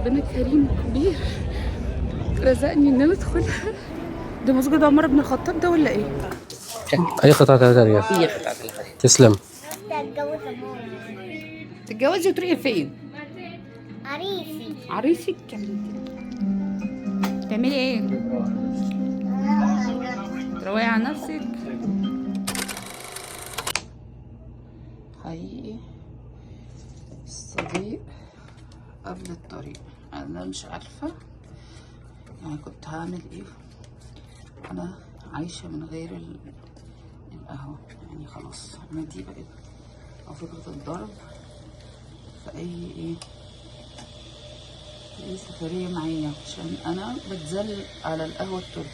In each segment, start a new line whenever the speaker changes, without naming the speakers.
ربنا كريم كبير رزقني ان انا ادخلها. ده مسجد عمر بن الخطاب ده ولا ايه؟
أي قطعة غالية؟
هي قطعة الغالية.
تسلم.
تتجوزي وتروحي فين؟
عريسي.
عريسك؟ تعملي ايه؟ تروقي على نفسك؟ حقيقي الصديق قبل الطريق. انا مش عارفة يعني كنت هعمل ايه. انا عايشة من غير القهوة يعني خلاص. انا دي بقت او فكرة الضرب في اي سفرية معايا، عشان انا بتزل على القهوة التركي.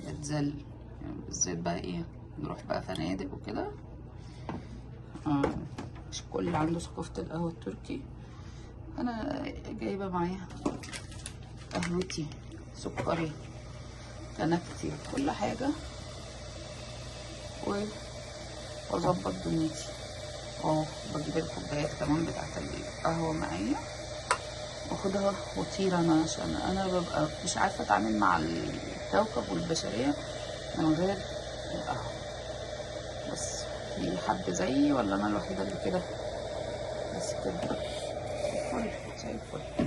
بتزل يعني بالذات بقى ايه، نروح بقى فنادق وكده. مش الكل عنده ثقافة القهوة التركي. انا جايبة معايا قهوتي، سكري، كنكتي، كل حاجة، واظبط دنيتي. بجيب الكوبايات كمان بتاعت القهوة معايا واخدها واطير انا، عشان انا ببقى مش عارفة اتعامل مع الكوكب والبشرية من غير القهوة. بس في حد زيي ولا انا الوحيدة اللي كده؟ بس كده الفل زي الفل.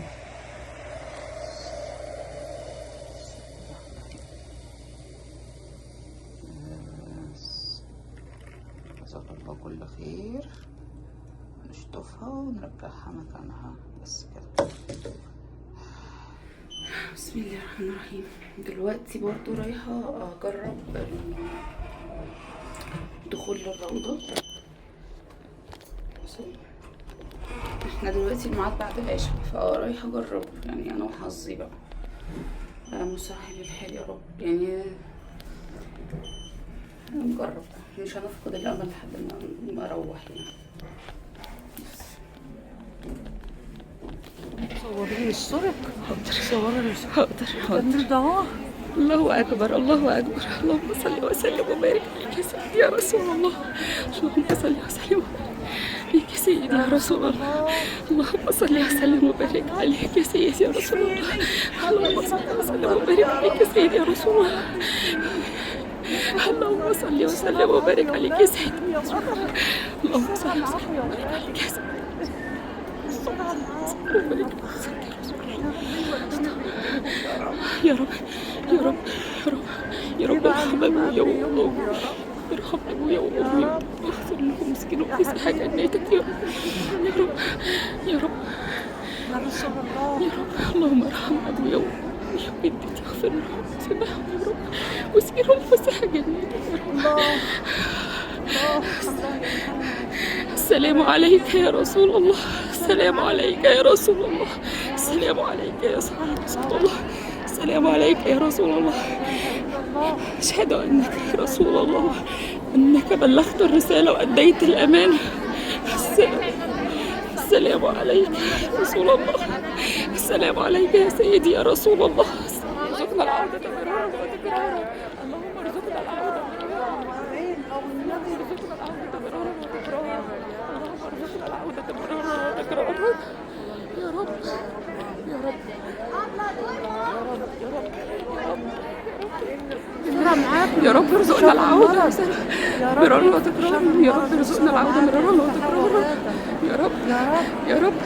جزاك الله كل خير. نشطفها ونرجعها مكانها بس كده. بسم الله الرحمن الرحيم. دلوقتي برضو رايحة اجرب دخول للروضة. احنا دلوقتي الميعاد بعد العشاء، فرايحة اجرب يعني انا وحظي بقى. مسهل الحال يا رب. يعني نجرب، مش هنفقد الامل لحد ما اروح يعني.
صوري السرق.
حاضر
ده اهو.
الله اكبر الله اكبر. اللهم صل وسلم وبارك عليك يا سيدي يا رسول الله. اللهم صل وسلم عليك يا سيدي يا رسول الله. اللهم صل وسلم وبارك عليك يا سيدي يا رسول الله. اللهم صل وسلم وبارك عليك يا سيدي يا رسول الله. اللهم صل وسلم وبارك عليك يا سيدي يا رسول الله. اللهم صل وسلم وبارك عليك يا سيدي. يا رب يا رب يا رب يا رب ارحم ابويا وامي، ارحم ابويا وامي واغفر لهم مسكينهم في ساحة جناتك يا رب يا رب يا رب يا رب. اللهم ارحم ابويا وامي وجدتي، اغفر لهم وسامحهم يا رب واسكنهم في ساحة جناتك يا رب. السلام عليك يا رسول الله. السلام عليك يا رسول الله. السلام عليك يا رسول الله. السلام عليك يا رسول الله. أشهد أنك رسول الله، أنك بلغت الرسالة وأديت الأمانة. السلام عليك يا رسول الله. السلام عليك يا سيدي يا رسول الله. ارزقنا العودة مرارا وتكرارا. اللهم ارزقنا العودة مرارا ارزقنا العودة مرارا وتكرارا. اللهم ارزقنا العودة مرارا وتكرارا يا رب يا رب يا رب يا رب ارزقنا العودة مرارا وتكرارا. يا رب ارزقنا العودة مرارا وتكرارا يا رب يا رب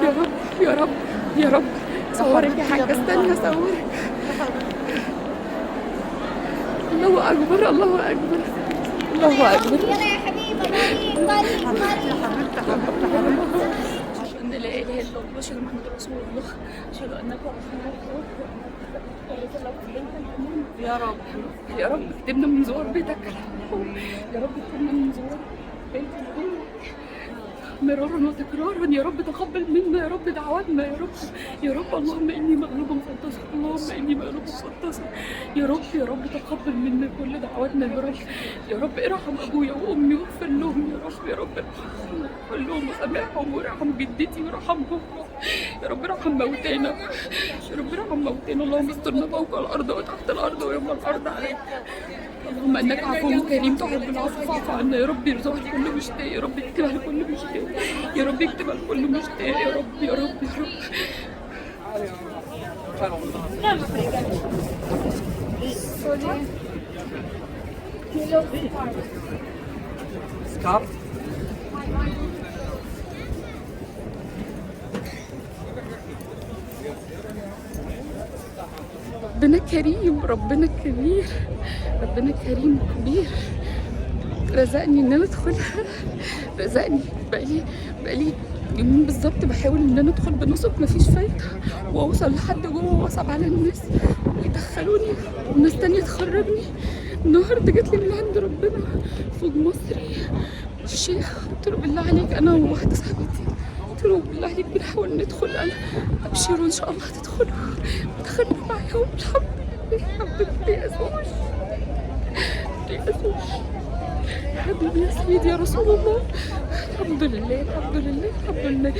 يا رب يا رب يا رب. صورك يا حاجة، استنى صورك. الله أكبر الله أكبر الله أكبر.
يلا يا حبيبي
أشهد أن لا إله إلا الله وأشهد أن محمدا رسول الله. أشهد أنك رسول الله. يا رب يا رب اكتبنا من زوار بيتك يا رب، اكتبنا من زوار بيتك مرارا وتكرارا يا رب. تقبل منا يا رب دعواتنا يا رب يا رب. اللهم اني مغلوب فانتصر، اللهم اني مغلوب فانتصر يا رب يا رب. تقبل منا كل دعواتنا يا رب يا رب. ارحم ابويا وامي واغفر لهم يا رب يا رب. اغفر لهم وسامحهم وارحم جدتي وارحمهم يا رب. ارحم موتانا يا رب، ارحم موتانا. اللهم استرنا فوق الارض وتحت الارض ويوم الارض عليك. اللهم انك عفو كريم تحب العفو فاعف عنا يا رب. ارزق كل مشتاق يا رب، اكتبها لكل مشتاق يا رب، اكتبها لكل مشتاق يا رب يا رب يا رب.
Scarf?
ربنا كريم، ربنا كبير، ربنا كريم كبير، رزقني ان انا ادخلها، رزقني. بقالي يومين بالظبط بحاول ان انا ادخل بنصب، مفيش فايده، واوصل لحد جوه واصعب على الناس ويدخلوني وناس تانية تخرجني. النهارده جات لي من عند ربنا فوق مصري الشيخ، قلت له بالله عليك، انا وواحده صاحبتي، قلت له بالله عليك بنحاول ندخل، انا ابشروا ان شاء الله هتدخلوا. ودخلنا معاهم الحمد لله، الحمد لله يا زوج، يا زوج حبيبي يا سيدي يا رسول الله، الحمد لله الحمد لله الحمد لله.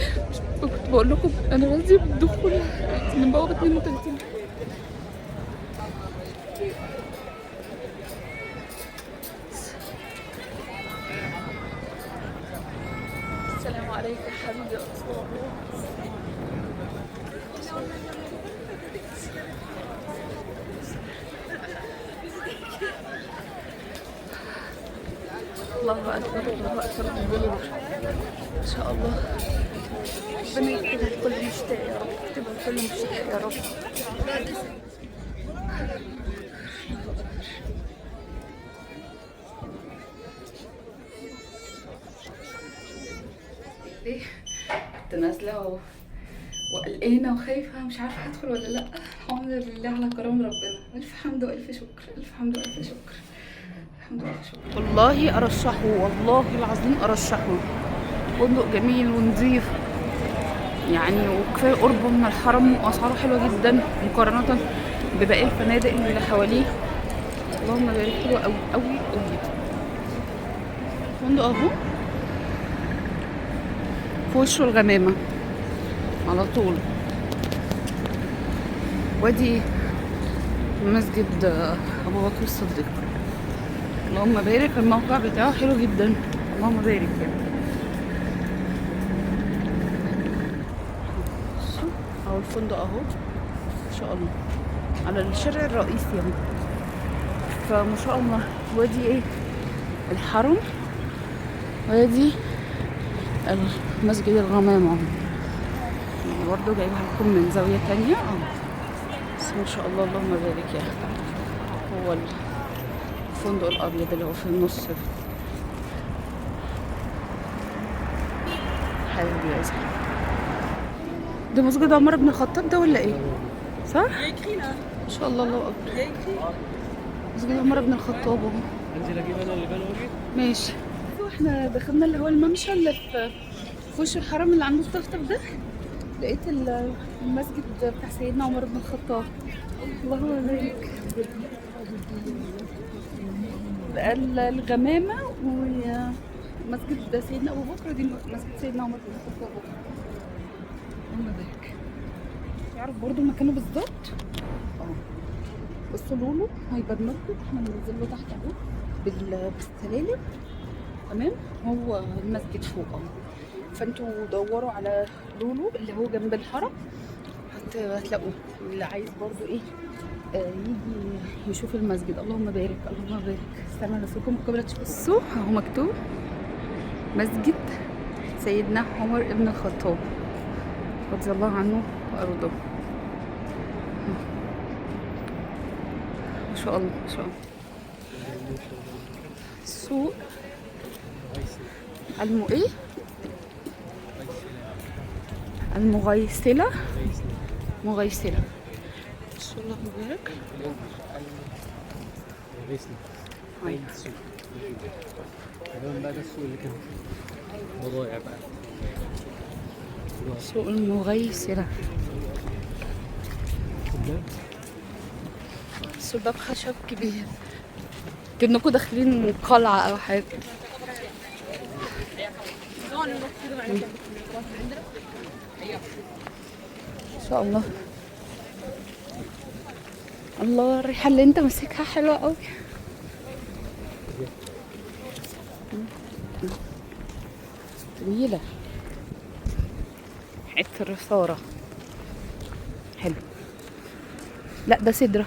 كنت بقول لكم انا راضيه بالدخول من بوابه 32. السلام عليكم حبيبي يا رسول الله. الله اكبر الله اكبر، ان شاء الله ربنا يكتبها لكل مشتاق يا رب، يكتبها لكل مشتاق يا رب. ليه كنت نازله وقلقانه وخايفه، مش عارفه هدخل ولا لا. الحمد لله على كرم ربنا، الف حمد والف شكر، الف حمد والف شكر، الحمد لله شكر. والله ارشحه، والله العظيم ارشحه، فندق جميل ونظيف يعني، وكفايه قربه من الحرم، واسعاره حلوه جدا مقارنه بباقي الفنادق اللي حواليه. اللهم بارك، حلو قوي قوي قوي. فندق اهو في وشه الغمامه على طول، وادي مسجد ابو بكر الصديق. اللهم بارك، الموقع بتاعه حلو جدا، اللهم بارك يعني. اهو الفندق اهو ان شاء الله على الشارع الرئيسي يعني، فما شاء الله. وادي ايه الحرم، وادي المسجد الغمامة يعني، برضه جايبها لكم من زاوية تانية بس ما شاء الله اللهم بارك يعني. هو الفندق الأبيض اللي هو في النص ده، حبيبي يا زلمة. ده مسجد عمر بن الخطاب ده ولا ايه؟ صح؟ ما شاء الله الله أكبر، مسجد عمر بن الخطاب اهو.
انزل اجيب انا اللي بالي واجي.
ماشي. احنا دخلنا اللي هو الممشى اللي في وش الحرم اللي عنده الطفطف ده، لقيت المسجد بتاع سيدنا عمر بن الخطاب. اللهم بارك. الغمامة ومسجد سيدنا أبو بكر، دي مسجد سيدنا عمر بن الخطاب. اللهم بارك. يعرف برضو مكانه بالظبط. بصوا لولو هيبرمجكم، احنا بننزل له تحت اهو بالسلالم، تمام. هو المسجد فوق اهو، فانتوا دوروا على لولو اللي هو جنب الحرم هتلاقوه. اللي عايز برضو ايه يجي يشوف المسجد. اللهم بارك اللهم بارك. استنى نسيبكم قبل تشوفوا. بصوا اهو مكتوب مسجد سيدنا عمر بن الخطاب رضي الله عنه وارضاه. ما شاء الله ما شاء الله. سوق ايه المغيسلة، مغيسلة. ان شاء الله مبارك.
بقى ده السوق اللي كان بضايع بقى،
سوق المغيسلة. بس الباب خشب كبير، كأنكم داخلين قلعة أو حاجة. ما شاء الله. الله الريحة اللي انت ماسكها حلوة قوي. جميلة، عطر ثارة. حلو. لا ده سدرة.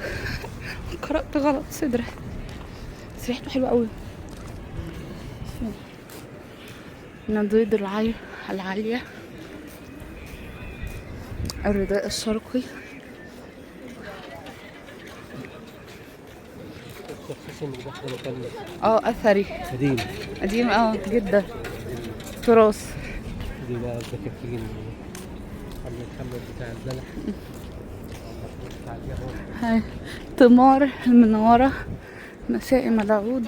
قرأت غلط، سدرة. بس ريحته حلوة قوي. نضيد العالية، الرداء الشرقي.
خصوصا ان ده مكان
اثري
قديم.
قديم جدا، تراث.
دي بقى الدكاكين، محمد بتاع البلح بتاع اليهود.
هاي تمار المنورة، مسائم العود،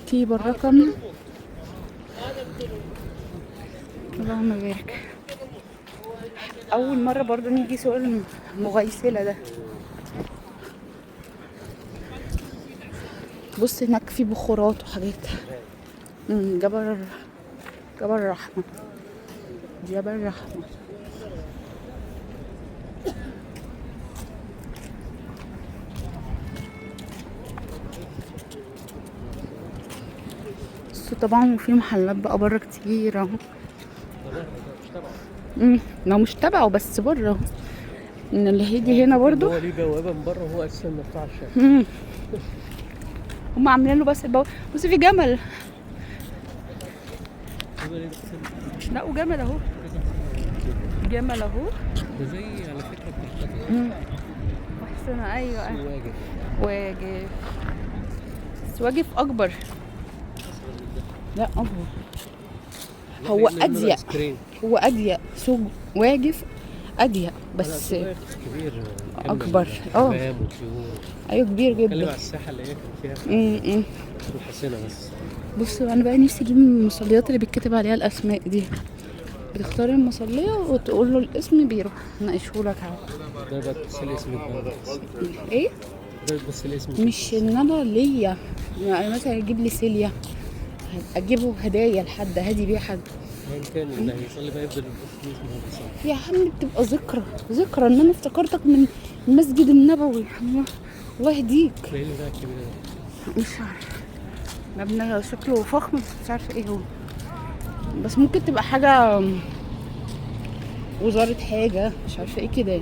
كيب الرقم. اللهم بارك. أول مرة برضو نيجي سوق المغيسلة ده. بص هناك في بخورات وحاجات. جبل الرحمة، جبل الرحمة. بس طبعا في محلات بقى بره كتير اهو. لو مش تبعه بس بره، ان اللي هيجي هنا برضو
هو ليه بوابه من بره، هو اساسا بتاع الشارع.
هم عاملين له بس البوابه. بص في جمل. لا وجمل اهو، جمل اهو.
ده زي على فكره بتاعت
وحسن. ايوه
واجب.
بس واجب اكبر. لا اكبر. هو اضيق، هو اضيق. سوق واجف اضيق بس
كبير
اكبر. ايوه كبير جدا.
اتكلم على الساحه اللي هي كان فيها الحسينه بس.
بص انا بقى نفسي اجيب من المصليات اللي بيتكتب عليها الاسماء دي. بتختار المصليه وتقول له الاسم بيروح ناقشهولك اهو.
ده بقى تبص الاسم
ايه؟
ده بتبص الاسم.
مش ان انا ليا يعني مثلا اجيب لي سيليا، اجيبه هدايا لحد، هدي بيه حد.
كان اللي هيصلي بقى يفضل يبص اسمه
يا عم بتبقى ذكرى ان انا افتكرتك من المسجد النبوي. الله يهديك.
ايه ده كبير؟
مش عارفه، مبنى شكله فخم بس مش عارفه ايه هو. بس ممكن تبقى حاجه وزاره حاجه، مش عارفه ايه كده.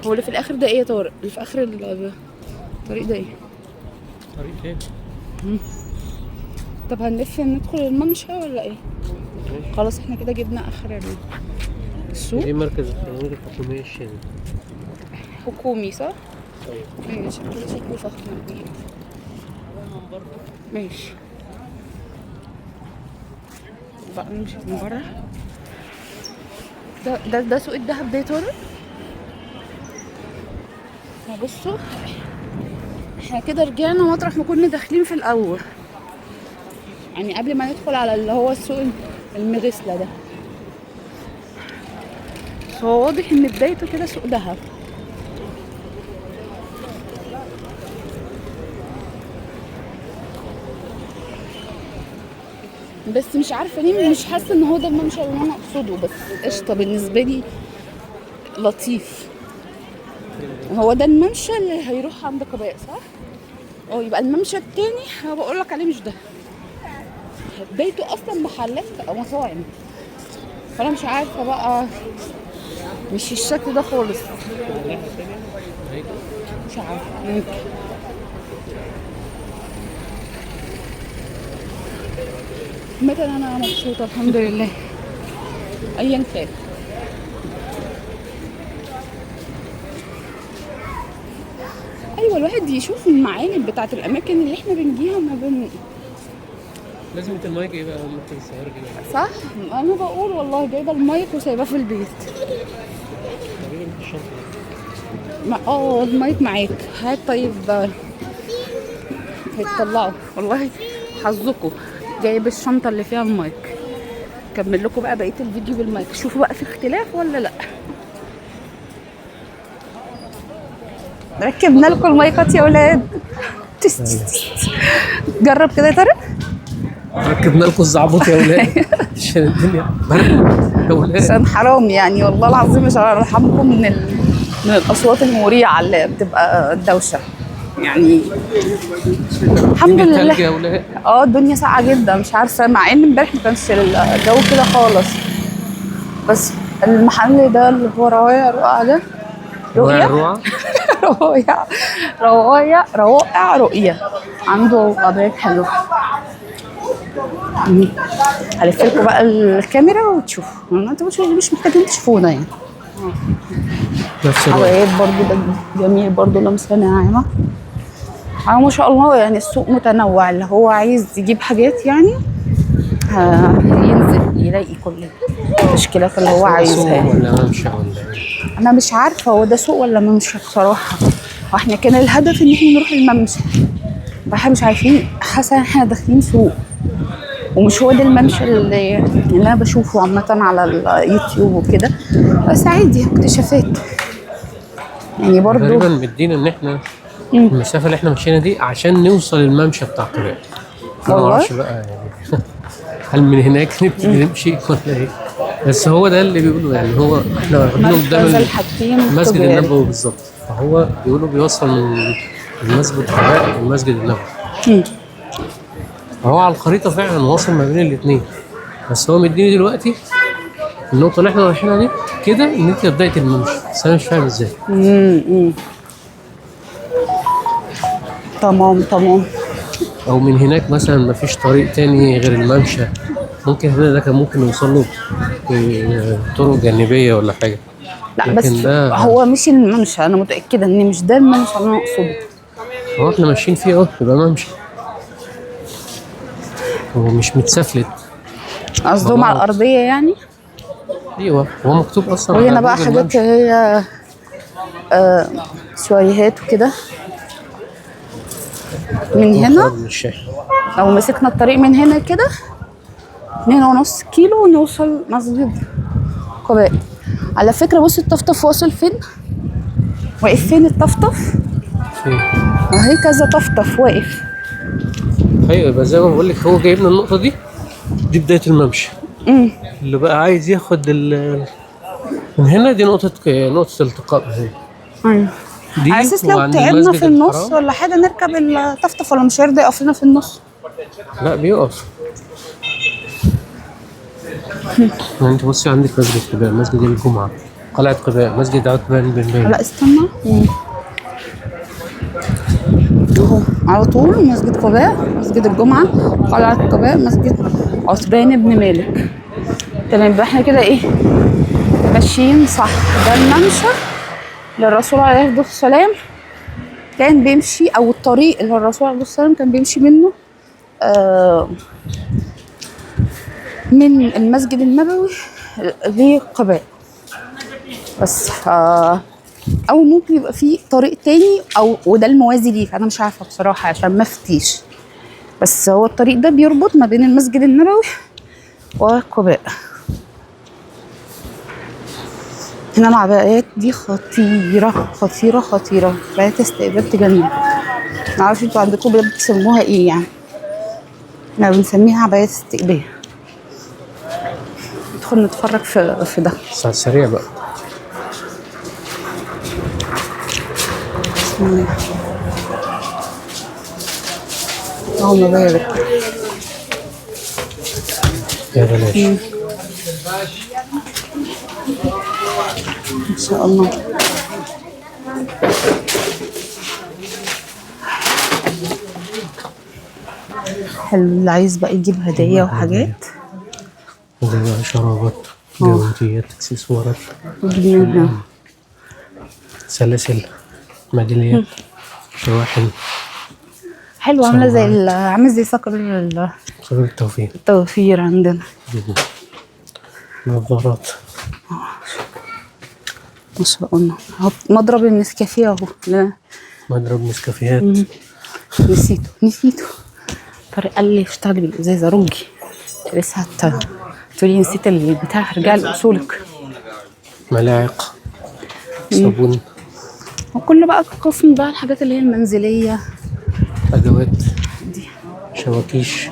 هو اللي في الاخر ده ايه يا طارق؟ اللي في اخر الطريق ده ايه؟
طريق ايه؟
طب هنلف ندخل الممشى ولا ايه؟ خلاص احنا كده جبنا اخر السوق.
ايه مركز التنوير الحكومي الشامل؟
حكومي صح؟ ماشي. كده شكله فخم. ماشي بقى نمشي من بره. ده سوق الدهب ده يا طارق. بصوا احنا كده رجعنا مطرح ما كنا داخلين في الاول، يعني قبل ما ندخل على اللي هو السوق المغسلة ده. هو واضح ان بدايته كده سوق دهب. بس مش عارفه ليه مش حاسه ان هو ده الممشى اللي انا اقصده، بس قشطه بالنسبه لي لطيف. هو ده الممشى اللي هيروح عند قباء صح؟ يبقى الممشى التاني بقول لك عليه مش ده. بدايته اصلا محلات او مطاعم، فانا مش عارفه بقى، مش الشكل ده خالص. مش عارفه ممكن. مثلا انا مبسوطه الحمد لله ايا كان. ايوه الواحد يشوف المعالم بتاعت الاماكن اللي احنا بنجيها
لازم انت المايك ايه بقى ممكن تصور كده
صح. انا بقول والله جايبه المايك وسايباه في البيت.
تقريبا في
ما
الشنطه.
المايك معاك. هات طيب. هيطلعوا والله حظكم. جايب الشنطه اللي فيها المايك. كمل لكم بقى بقيه الفيديو بالمايك. شوفوا بقى في اختلاف ولا لا. ركبنا لكم المايكات يا ولاد. جرب كده يا طارق.
ركبنا لكم الزعبوط يا ولاد عشان الدنيا برد يا ولاد.
عشان حرام يعني والله العظيم مش هرحمكم من الاصوات المريعه اللي بتبقى الدوشه. يعني الحمد
الدنيا
لله.
تلج يا ولاد.
الدنيا ساقعة جدا، مش عارفة، مع ان امبارح ما كانش الجو كده خالص. بس المحل ده اللي هو روايع رائع ده، رؤية
الروعة.
روائع رؤية، عنده قضايا حلوة. هلف لكم بقى الكاميرا وتشوفوا، انتوا مش محتاجين تشوفونا يعني.
نفس الوقت.
حلويات برضو ده جميل برضو، لمسة ناعمة. ما شاء الله، يعني السوق متنوع، اللي هو عايز يجيب حاجات يعني ينزل يلاقي كل التشكيلات اللي هو عايزها
سوق
يعني.
ولا ممشى ولا ايه؟
انا مش عارفه هو ده سوق ولا ممشى بصراحه، واحنا كان الهدف ان احنا نروح الممشى، فاحنا مش عارفين، حاسه ان احنا داخلين سوق ومش هو ده الممشى اللي انا بشوفه عامه على اليوتيوب وكده. بس عادي، اكتشافات يعني برضو.
تقريبا مدينا ان احنا المسافة اللي احنا مشينا دي عشان نوصل الممشى بتاع قباء. انا
والله؟
معرفش بقى يعني هل من هناك نبتدي نمشي ولا ايه؟ بس هو ده اللي بيقولوا، يعني هو احنا واخدينه قدام
مركز الحاجتين
المسجد
التجاري.
النبوي بالظبط، فهو بيقولوا بيوصل من المسجد قباء للمسجد النبوي. فهو على الخريطة فعلا واصل ما بين الاثنين، بس هو مديني دلوقتي النقطة اللي احنا رايحينها دي كده ان انت بداية الممشى، بس انا مش فاهم ازاي.
تمام.
او من هناك مثلا ما فيش طريق تاني غير الممشى، ممكن هنا ده كان ممكن نوصل له بطرق جانبية ولا حاجة.
لا بس
لكن ده
هو مش الممشى، انا متاكده ان مش ده الممشى اللي انا اقصده.
هو احنا ماشيين فيه اهو، يبقى ممشى. هو مش متسفلت.
قصدهم على الارضيه يعني.
ايوه هو مكتوب اصلا
وهنا
على
بقى
جوجل
حاجات
ممشى.
هي سواريهات وكده من هنا.
من الشاحن.
لو مسكنا الطريق من هنا كده 2.5 كيلو ونوصل مسجد قباء. على فكره بص، الطفطف واصل فين؟ واقف فين الطفطف؟
فين؟
اهي كذا طفطف واقف.
ايوه يبقى زي ما بقول لك هو جايبنا النقطة دي بداية الممشى. اللي بقى عايز ياخد من هنا دي نقطة التقاء اهي.
ايوه.
دي
على اساس لو
وعند
تعبنا
المسجد
في النص
الحرام.
ولا حاجه نركب الطفطف، ولا مش هيرضى يقف لنا في النص؟
لا بيقف. انت بصي عندك مسجد قباء، مسجد الجمعة، قلعة قباء، مسجد عتبان بن باز.
لا استنى، اهو على طول مسجد قباء، مسجد الجمعة، قلعة قباء، مسجد عتبان بن مالك. تمام، يبقى احنا كده ايه، ماشيين صح. ده الممشى اللي الرسول عليه الصلاة والسلام كان بيمشي، او الطريق اللي الرسول عليه الصلاة والسلام كان بيمشي منه من المسجد النبوي لقباء. بس او ممكن يبقى في طريق تاني، او وده الموازي ليه، انا مش عارفه بصراحه عشان ما افتيش. بس هو الطريق ده بيربط ما بين المسجد النبوي وقباء. هنا العبايات دي خطيره خطيره خطيره، عبايات استقبال تجنن. معرفش انتوا عندكم بتسموها ايه يعني، احنا بنسميها عبايات استقبال. ندخل نتفرج في ده.
بس على السريع بقى.
اللهم بارك.
يا بلاش.
ان شاء الله. حلو، اللي عايز بقى يجيب هدايا وحاجات.
زي بقى شرابات، جوانتيات، اكسسوارات،
وجبنا
سلاسل، ميداليات، شواحن.
حلو، عامله زي صقر
صقر التوفيق.
التوفير عندنا.
نظارات.
ما شاء الله. مضرب النسكافيه اهو. لا
مضرب نسكافيهات.
نسيته. طارق قال لي اشتغلي بالازازه رجي، لسه تقولي نسيت البتاع، ارجع لاصولك.
ملاعق، صابون،
وكل بقى قسم بقى الحاجات اللي هي المنزليه،
ادوات
دي
شواكيش،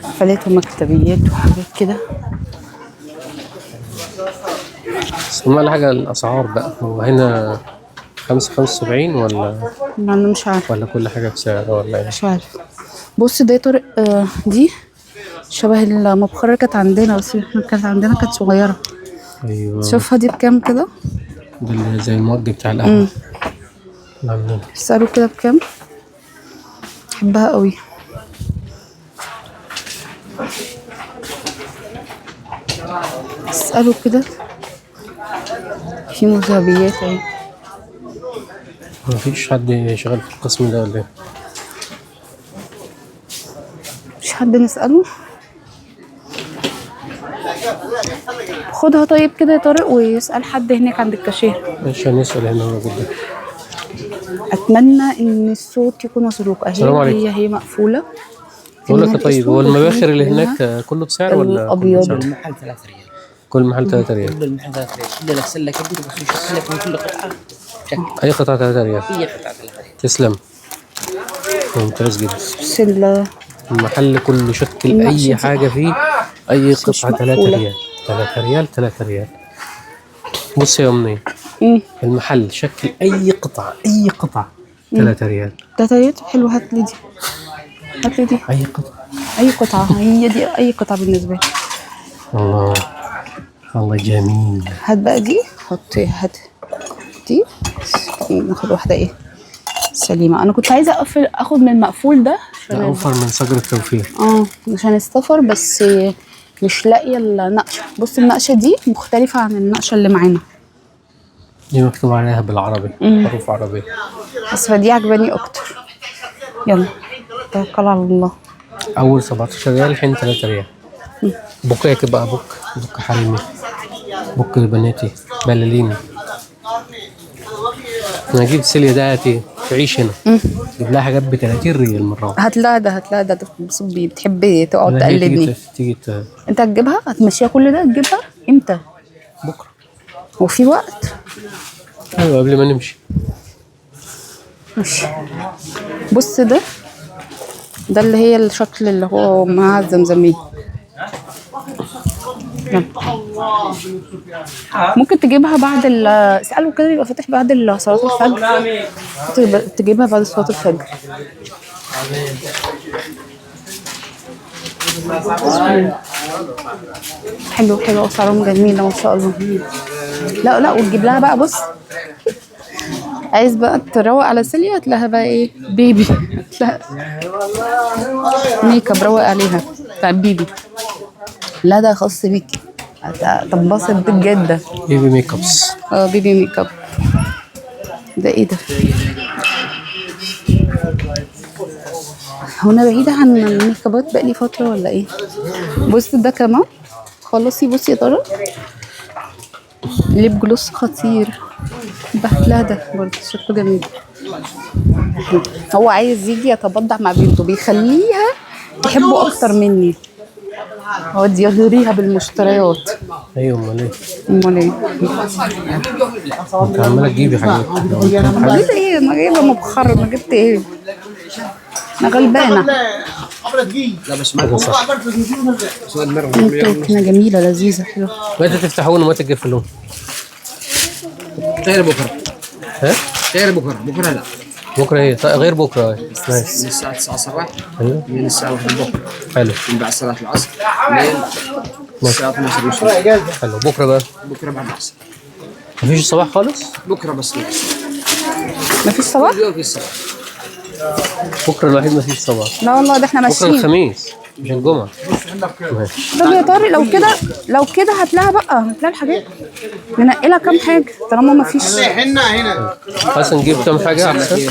حفلات ومكتبيات وحاجات كده.
بس هم أقل حاجة الأسعار بقى. هو هنا 75 ولا
ما انا مش عارفه،
ولا كل حاجة بسعر ولا ايه؟
مش عارفه. بص ده يا طارق، دي شبه المبخرة كانت عندنا، بس احنا كانت عندنا كانت صغيرة.
ايوه
شوفها دي بكام كده؟
ده اللي زي المج بتاع القهوة اللي عاملينه.
اسأله كده بكام؟ بحبها قوي. اسأله كده. في مذهبيات اهي.
مفيش حد شغال في القسم ده ولا ايه؟
مش حد نسأله؟ خدها طيب كده يا طارق، ويسأل حد هناك عند الكاشير.
ماشي هنسأل هنا الراجل ده.
اتمنى ان الصوت يكون مسروق.
السلام عليكم.
هي مقفولة.
بقول لك
منها
يا طيب،
الأسود
هو
وفي
المباخر اللي
منها
هناك كله بسعر ولا كله
الأبيض.
بسعر؟
المحل 3 ريال.
كل محل 3 ريال.
كل المحل 3 ريال. كل لك سله كبير بس يشكل لك من كل قطعه شكل.
أي قطعة 3 ريال.
هي قطعه 3 ريال.
تسلم. ممتاز جدا.
سلة.
المحل كله شكل
النقش
أي
دي.
حاجة فيه أي
بس مش
قطعة 3
مقفولة.
ريال. 3 ريال 3 ريال. بص يا أمنية، المحل شكل أي قطعة 3 ريال.
ده طيب حلو. هات لي دي. هات لي دي.
أي قطعة.
أي قطعة. هي دي أي قطعة بالنسبة لي.
الله الله جميل.
هات بقى دي. هات دي. ناخد واحدة ايه سليمة. أنا كنت عايزة أخد من المقفول ده
ده
عشان
أوفر من صقر التوفير.
عشان السفر، بس مش لاقية النقشة. بص النقشة دي مختلفة عن النقشة اللي معانا.
دي مكتوب عليها بالعربي، حروف عربية.
بس فدي عجباني أكتر. يلا توكل على الله.
أول 17 ريال الحين 3 ريال. بوكيك بقى، بوك حريمي، بوك بناتي، بلاليني. أنا أجيب سيليا داتي تعيش هنا. أجيب لها حاجات ب 30 ريال مرة.
هات لها ده بتصبي بتحبي تقعد تقلدني.
تيجي
أنت هتجيبها؟ هتمشيها كل ده؟ هتجيبها إمتى؟
بكرة.
وفي وقت؟
أيوة قبل ما نمشي.
ماشي. بص ده اللي هي الشكل اللي هو مع الزمزمية. ممكن تجيبها بعد اسأله كده يبقى فاتح بعد صلاة الفجر. تجيبها بعد صلاة الفجر. حلو أسعارهم جميلة ما شاء الله. لا وتجيب لها بقى. بص عايز بقى تروق على سيليا، هتلاقيها بقى ايه بيبي. ميك اب روق عليها بتاع بيبي. لا ده خاص بيكي، هتنبسط جدا.
بيبي ميك ابس.
بيبي ميك اب. ده ايه ده؟ هو انا بعيدة عن الميك ابات بقالي فترة ولا ايه؟ بص ده كمان خلصي. بصي يا ترى ليب جلوس خطير. لا ده برضه شكله جميل. هو عايز يجي يتبضع مع بنته، بيخليها تحبه اكتر مني. هو دي يغريها بالمشتريات.
ايوه امال
ايه؟
انت عماله تجيبي حاجات.
جبت ايه؟ انا جايبه مبخر. انا جبت ايه؟ انا غلبانه.
لا بس ما
كنا جميله لذيذه حلوه.
متى تفتحون ومتى تقفلون؟
غير بكره.
ها؟
غير بكره لا.
بكره ايه؟ غير بكره.
من الساعه 9 صباح.
ايوه
من الساعه 1 بكره.
حلو.
من بعد صلاه العصر لين الساعه 12 وشوي.
حلو. بكره بقى؟
بكره بعد العصر.
مفيش الصباح خالص؟
بكره بس
مفيش صباح؟
اليوم في الصباح.
بكره الوحيد مفيش صباح.
لا والله ده احنا
بكره
ماشيين.
الخميس مش الجمعه. ماشي.
طب يا طارق لو كده هتلاقي الحاجات. ننقلها كام حاجه طالما مفيش.
هنا
بس نجيب كام حاجه احسن.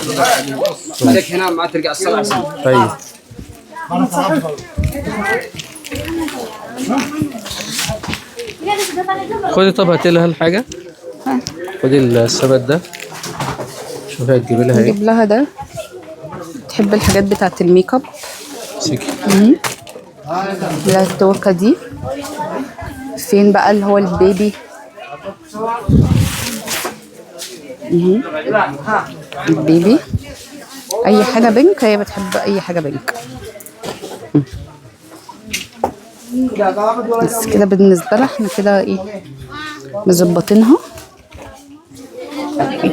عليك هنا ما ترجع الصلاه احسن.
طيب خدي. طب هاتي لها الحاجه. خدي السبت ده. شوفي هتجيبي لها ايه.
نجيب لها ده. تحب الحاجات بتاعت الميك اب.
سيكي.
لا التوكه دي. فين بقى اللي هو البيبي. البيبي اي حاجه بينك. هي بتحب اي حاجه بينك. بس كده بالنسبه لها احنا كده ايه مظبطينها.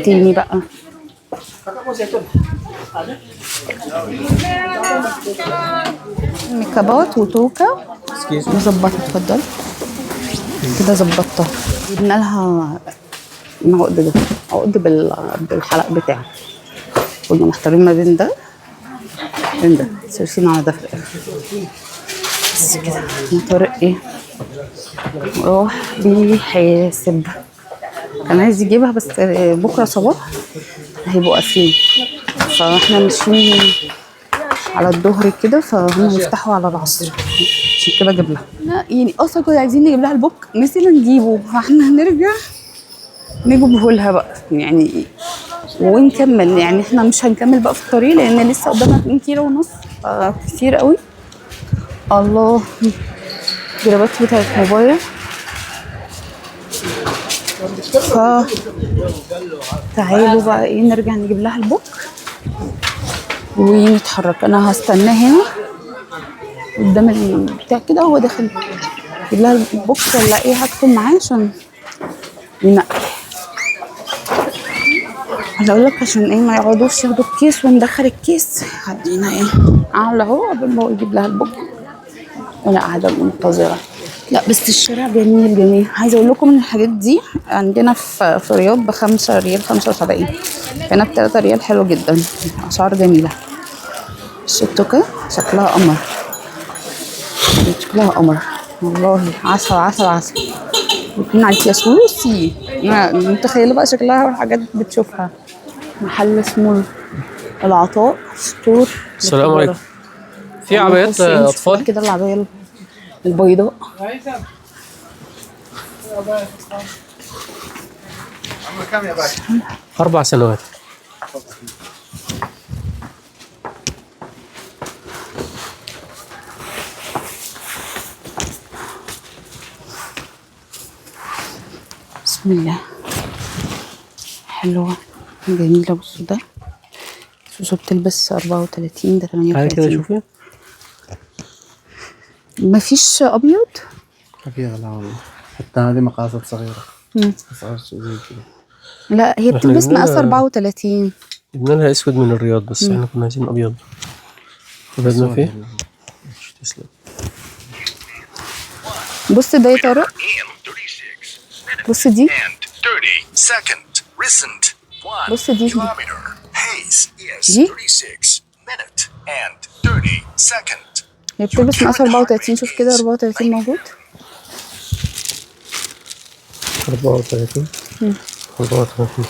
ايه تاني بقى؟ ميكابات وتوكة مظبطة. اتفضل كده ظبطتها. جبنا لها العقد ده، عقد بالحلق بتاعه. كنا محتارين ما بين ده وبين ده، سيرسين على ده في الاخر. بس كده طارق ايه راح بيحاسب، كان عايز يجيبها بس بكره صباح هيبقوا قافلين، فاحنا ماشيين على الظهر كده، فهم يفتحوا على العصر، عشان كده جبنا لها. يعني اصلا كنا عايزين نجيب لها البوك، نسينا نجيبه، فاحنا هنرجع نجيبه لها بقى يعني ونكمل. يعني احنا مش هنكمل بقى في الطريق لان لسه قدامنا 2 كيلو ونص، كتير قوي. الله، جرابات بتاعت موبايل. تعالوا بقى ايه نرجع نجيب لها البوك ونتحرك. انا هستناه هنا قدام البتاع كده، هو داخل يجيب لها البوك ولا ايه، هدخل معاه عشان ينقي. هقول لك عشان ايه ما يقعدوش ياخدوا الكيس وندخل الكيس، خلينا ايه اعلى اهو قبل ما هو يجيب لها البوك وانا قاعده منتظره. لا بس الشارع جميل جميل. عايزه اقول لكم ان الحاجات دي عندنا في رياض ب5 ريال 75، هنا ب3 ريال. حلو جدا، اسعار جميله. التوكه شكلها قمر، شكلها قمر والله، عسل عسل عسل. يكون على اكياس روسي، متخيله بقى شكلها والحاجات بتشوفها. محل اسمه العطاء ستور.
السلام عليكم. في عبايات اطفال
كده، العبايه البيضاء.
4 سنوات.
بسم الله، حلوة جميلة. بصوا ده سوسو بتلبس 34، ده 38.
تعالي كده شوفي.
مفيش أبيض؟
أبيض لا والله، حتى هذه مقاسات صغيرة. أسعار زي كذا.
لا هي بتلبس مقاس 34.
جبنا لها اسود من الرياض، بس احنا كنا عايزين ابيض. بدنا فيه. تسلم.
بص ده يا طارق، بص دي، بص دي دي هي بتلبس مقاس 34. شوف كده 34 موجود.
34. 34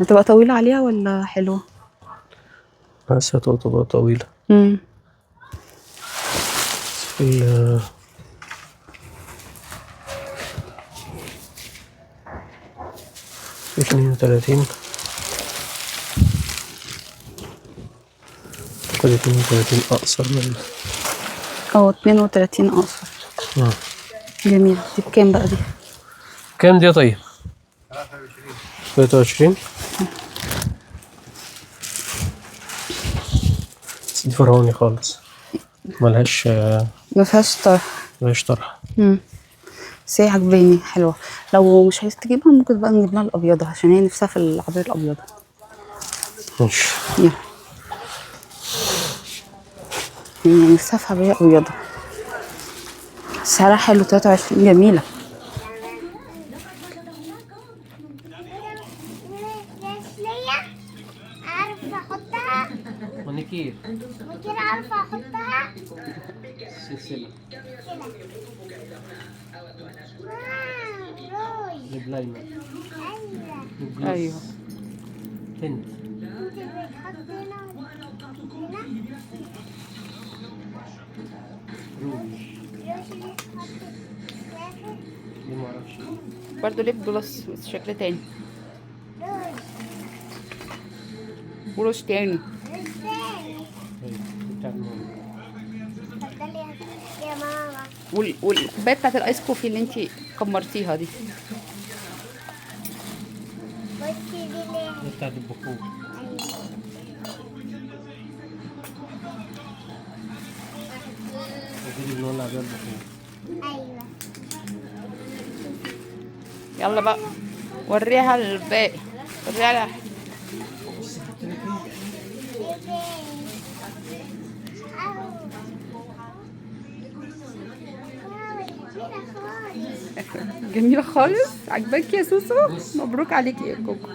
هتبقى طويلة عليها ولا حلوة؟
بس هتبقى طويلة. في 32 اعتقد 32 اقصر من
32 اقصر. جميل. دي بكام بقى دي؟
كام دي طيب؟ 23. بس دي فرعوني خالص، ملهاش
مفيهاش طرح.
ملهاش طرح.
بس هي عجباني حلوة. لو مش عايز تجيبها ممكن بقى نجيب لها الأبيضة، عشان هي نفسها في العباية الأبيضة.
ماشي.
هي نفسها في عباية أبيضة، سعرها حلو 23. جميلة.
عارفة احطها
مانيكير
ممكن، عارفة احطها
سلسلة
روي.
ليب لاينر.
أيوه
تنت.
انت بتحط هنا روش اللي تحط داخل
دي معرفش.
برضه ليب جلوس بس شكل تاني،
روش
وروش تاني.
روش تاني.
بتاع الماما.
اتفضلي يا ماما.
والكوباية بتاعت الآيس كوفي اللي انتي كمرتيها دي.
بصي دي ليه؟
دي بتاعت البخور. ودي اللي بنولع بيها البخور.
ايوه.
يلا بقى وريها الباقي. طب يلا جميلة خالص. عجباك يا سوسو؟ مبروك عليك يا كوكو.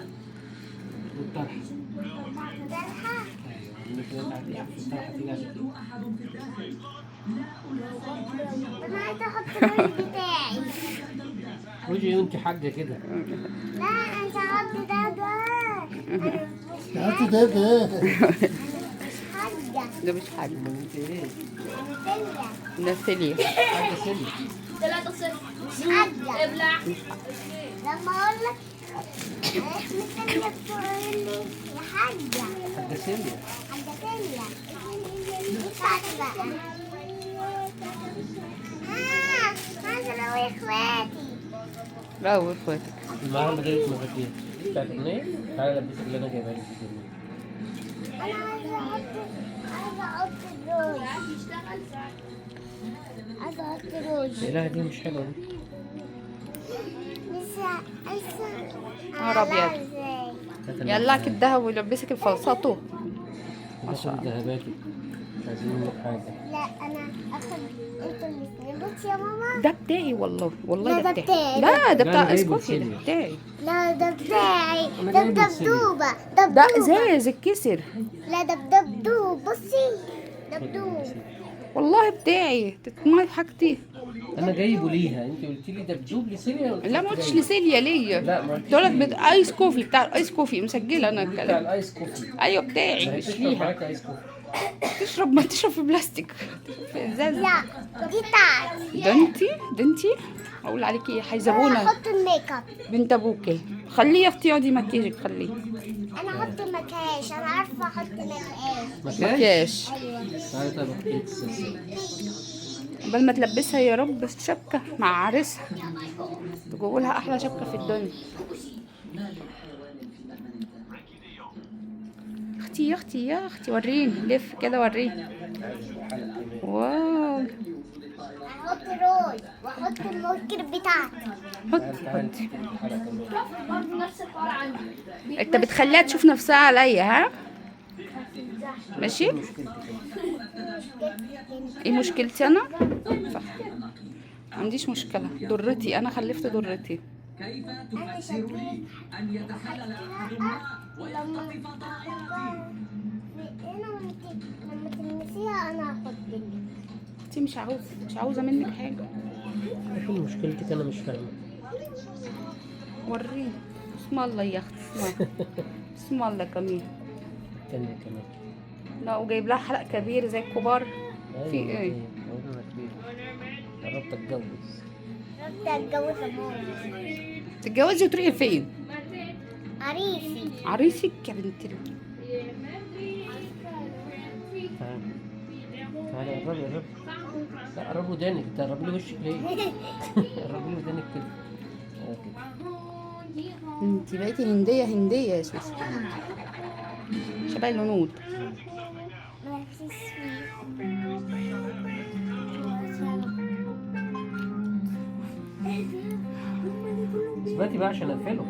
انا عايزه احط الوش بتاعي.
روجي وانت حاجه كده.
لا انت هحط ده
هاتي ده
حاجه
ده مش حاجة،
سلة.
ده سيليا.
حاجه سلة.
مش حاجه لما اقول لك مستنيه تقول لي يا حاجه
حاجه سلة.
حاجه سلة. مش عارفه بقى. عايزه انا واخواتي.
لا واخواتك.
معاها مدارس مفاتيح بتاعت الاغنيه. تعالى البسك اللي انا جايبها لك دي.
انا عايزه احط الروج. عايزه احط روج.
لا دي مش حلوه دي.
لسه
نهار أبيض. يلا كدها ويلبسك الفلسطو.
عشان ذهباتي عايزين منك حاجه.
لا انا اخد انت الاثنين. بص يا ماما.
ده بتاعي والله، والله
لا،
ده
ده
بتاعي.
بتاعي.
لا ده
لا،
بتاع
أنا جايبه
اسكوفي، ده
لسيليا.
بتاعي.
لا ده بتاعي.
أنا
ده
جايب
بدبدوبة.
ده
دبدوبة.
ازاز اتكسر.
لا ده بدبدوب. بصي دبدوب.
والله بتاعي. تتمي حاجتي.
انا جايبه ليها. انت قلت لي دبدوب لسيليا.
لا ما قلتش لسيليا ليا.
لا، ما قلتش
قلت لك
ليا.
ايس كوفي، بتاع الايس كوفي مسجله انا
بتاع
الكلام.
الايس كوفي.
ايوه بتاعي مش
تشرب
ليها.
معاك ايس كوفي.
تشرب، ما تشرب في بلاستيك، تشرب في ازاز.
لا دي بتاعتي.
ده انتي اقول عليكي
انا
حيزبونه
احط الميك اب.
بنت ابوكي. خليه يا اختي يقعدي مكياجك، خليه
انا احط مكياج. انا عارفه احط مكياج.
مكياج.
تعالى طب احكي لك السلسله.
قبل ما تلبسها يا رب شبكه مع عريسها، تجيبوا لها احلى شبكه في الدنيا. اختي يا اختي يا اختي وريني، لف كده وريني. واو.
احط روج واحط الماركر بتاعتي.
حط. انت بتخليها تشوف نفسها عليا، ها؟ ماشي. ايه مشكلتي انا؟ صح. ما عنديش مشكلة، ضرتي انا خلفت ضرتي.
انا شكلي لما تلمسيها انا هاخد منك.
انتي مش عاوزة منك حاجة.
شوفي مشكلتك انا مش فاهمه.
وريني. اسم الله يا اختي، اسم الله. اسم الله كمين.
تاني كمان.
لا وجايب لها حلق كبير زي الكبار. في ايه؟
انا كبير. قربت اتجوز.
رحت اتجوز ماما.
تتجوزي وتروحي فين؟
عريسي.
عريسك يا بنت
تعالى تعالى قربي قربي. لا قربي ودانك. انت قربي لي وشك ليه؟ قربي لي ودانك كده. كده.
انتي بقيتي هندية هندية يا سوسو، شبه الهنود.
اثبتي بقى عشان اقفله.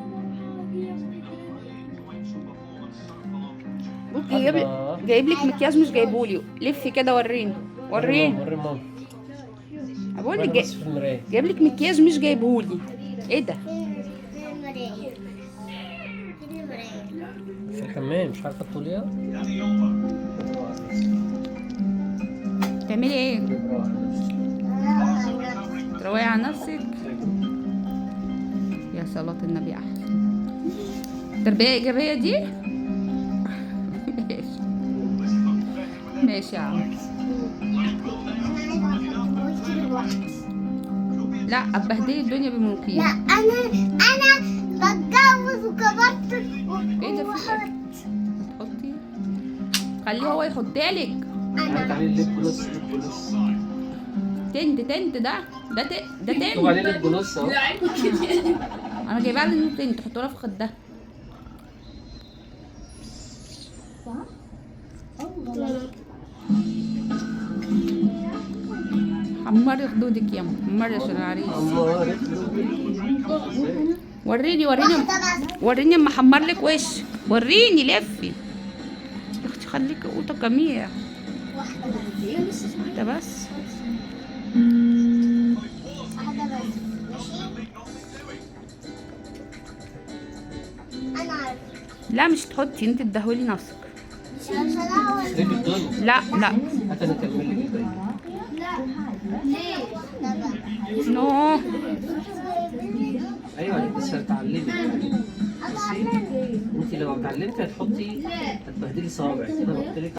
بصي
الله.
جايب لك مكياج مش جايبولي. لفي كده وريني. وريني.
وري ماما.
بقول لك
وري بس في المرايه.
جايب لك مكياج مش جايبولي. ايه ده؟
في الحمام مش عارفه تطوليها.
تعملي ايه؟ تروقي على نفسك. يا صلاة النبي احسن. تربية ايجابية دي؟ ماشي ماشي يا عم. لا ابهدلي الدنيا بملوكية.
لا انا بتجوز وكبرت
ايه ده في ايه؟ تحطي، خليه هو يحطها لك.
عملت عليه الليب جلوس. ليب جلوس.
تنت ده
مكتوب عليه
تنت.
ليب جلوس اهو.
انا جايبها لك تنت تحطوا لها في خدها. حمري خدودك يا حمري عشان العريس.
الله.
وريني
واحدة بس.
وريني اما احمر لك وشك. وريني لفي يا اختي، خليكي قوطه جميع. واحده بس.
واحدة بس. ماشي. أنا عارفة.
لا مش تحطي انت، تدهولي نفسك.
مش هلاقي.
ريد الدنيا.
لا لا
حتى انا اكمل لك الباقي.
ليه؟ واحدة بس.
نو.
ايوه انت لسه هتتعلمي.
أنا عارفة.
انت لو اتعلمتي هتحطي، هتبهدلي صوابعك. انا قلت لك